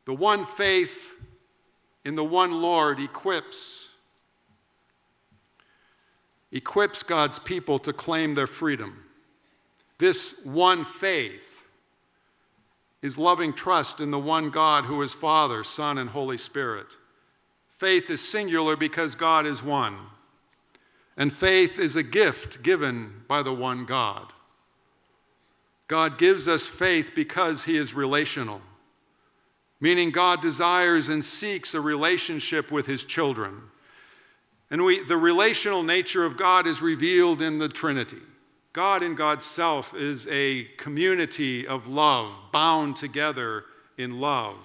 The one faith in the one Lord equips God's people to claim their freedom. This one faith is loving trust in the one God who is Father, Son, and Holy Spirit. Faith is singular because God is one. And faith is a gift given by the one God. God gives us faith because he is relational, meaning God desires and seeks a relationship with his children. And the relational nature of God is revealed in the Trinity. God in God's self is a community of love, bound together in love.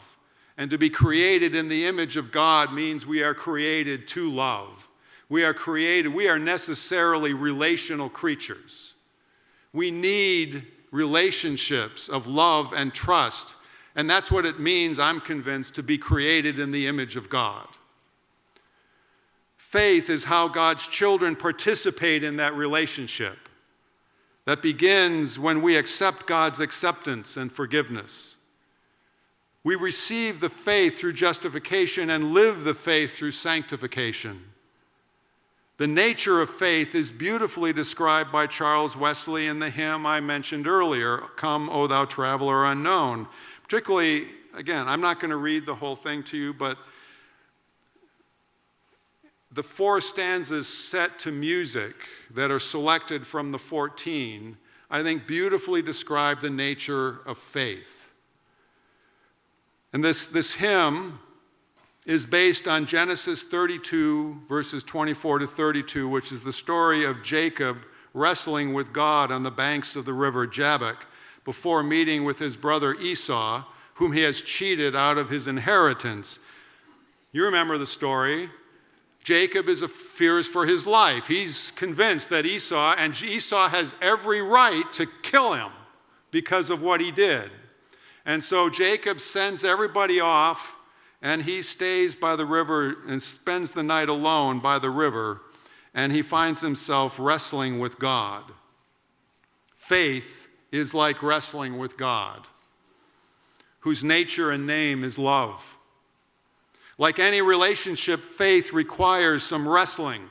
And to be created in the image of God means we are created to love. We are necessarily relational creatures. We need relationships of love and trust. And that's what it means, I'm convinced, to be created in the image of God. Faith is how God's children participate in that relationship. That begins when we accept God's acceptance and forgiveness. We receive the faith through justification and live the faith through sanctification. The nature of faith is beautifully described by Charles Wesley in the hymn I mentioned earlier, Come, O Thou Traveler Unknown. Particularly, again, I'm not going to read the whole thing to you, but the 4 stanzas set to music that are selected from the 14, I think beautifully describe the nature of faith. And this hymn is based on Genesis 32, verses 24 to 32, which is the story of Jacob wrestling with God on the banks of the river Jabbok before meeting with his brother Esau, whom he has cheated out of his inheritance. You remember the story. Jacob fears for his life. He's convinced that Esau has every right to kill him because of what he did. And so Jacob sends everybody off, and he stays by the river and spends the night alone by the river, and he finds himself wrestling with God. Faith is like wrestling with God, whose nature and name is love. Like any relationship, faith requires some wrestling.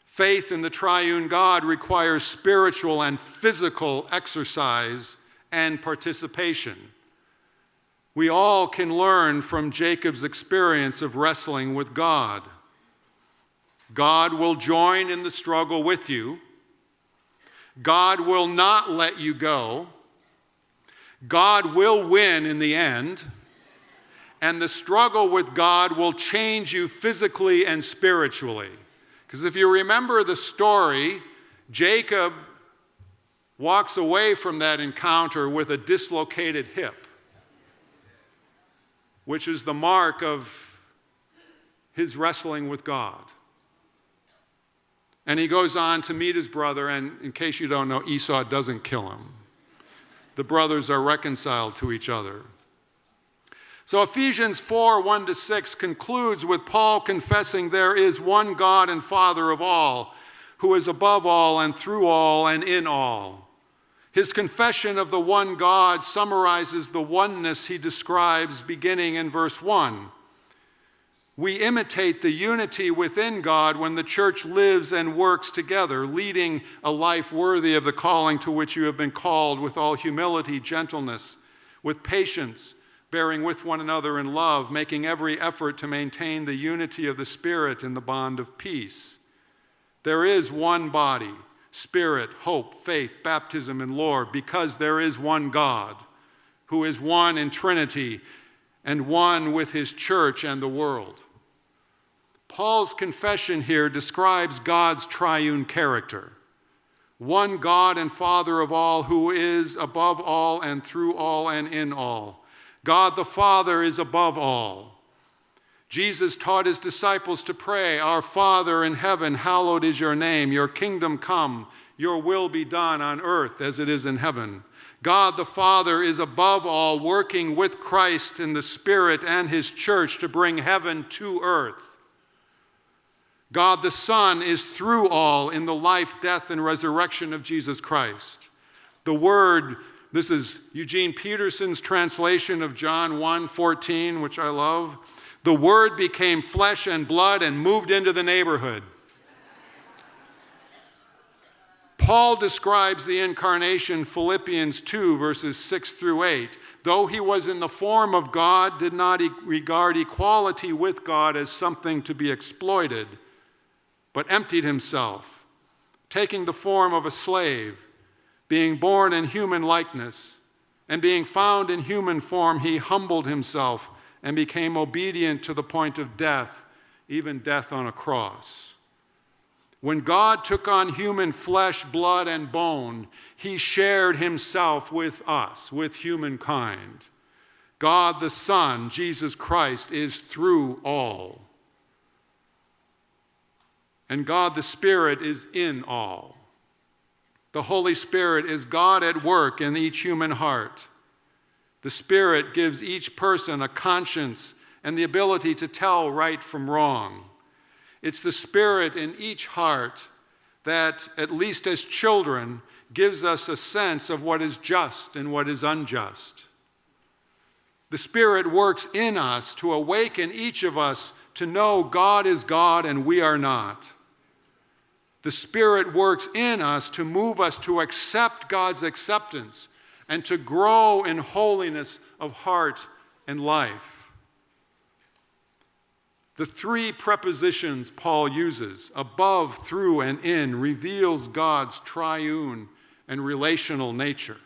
Faith in the triune God requires spiritual and physical exercise and participation. We all can learn from Jacob's experience of wrestling with God. God will join in the struggle with you. God will not let you go. God will win in the end. And the struggle with God will change you physically and spiritually. Because if you remember the story, Jacob walks away from that encounter with a dislocated hip, which is the mark of his wrestling with God. And he goes on to meet his brother, and in case you don't know, Esau doesn't kill him. The brothers are reconciled to each other. So Ephesians 4, 1-6 concludes with Paul confessing there is one God and Father of all, who is above all and through all and in all. His confession of the one God summarizes the oneness he describes beginning in verse 1. We imitate the unity within God when the church lives and works together, leading a life worthy of the calling to which you have been called, with all humility, gentleness, with patience, bearing with one another in love, making every effort to maintain the unity of the Spirit in the bond of peace. There is one body, Spirit, hope, faith, baptism, and Lord, because there is one God, who is one in Trinity and one with his church and the world. Paul's confession here describes God's triune character. One God and Father of all, who is above all and through all and in all. God the Father is above all. Jesus taught his disciples to pray, Our Father in heaven, hallowed is your name. Your kingdom come, your will be done on earth as it is in heaven. God the Father is above all, working with Christ in the Spirit and his church to bring heaven to earth. God the Son is through all in the life, death, and resurrection of Jesus Christ. The Word This is Eugene Peterson's translation of John 1:14, which I love. The Word became flesh and blood and moved into the neighborhood. Paul describes the incarnation, Philippians 2, verses 6 through 8. Though he was in the form of God, did not regard equality with God as something to be exploited, but emptied himself, taking the form of a slave, being born in human likeness, and being found in human form, he humbled himself and became obedient to the point of death, even death on a cross. When God took on human flesh, blood, and bone, he shared himself with us, with humankind. God the Son, Jesus Christ, is through all. And God the Spirit is in all. The Holy Spirit is God at work in each human heart. The Spirit gives each person a conscience and the ability to tell right from wrong. It's the Spirit in each heart that, at least as children, gives us a sense of what is just and what is unjust. The Spirit works in us to awaken each of us to know God is God and we are not. The Spirit works in us to move us to accept God's acceptance and to grow in holiness of heart and life. The three prepositions Paul uses, above, through, and in, reveals God's triune and relational nature.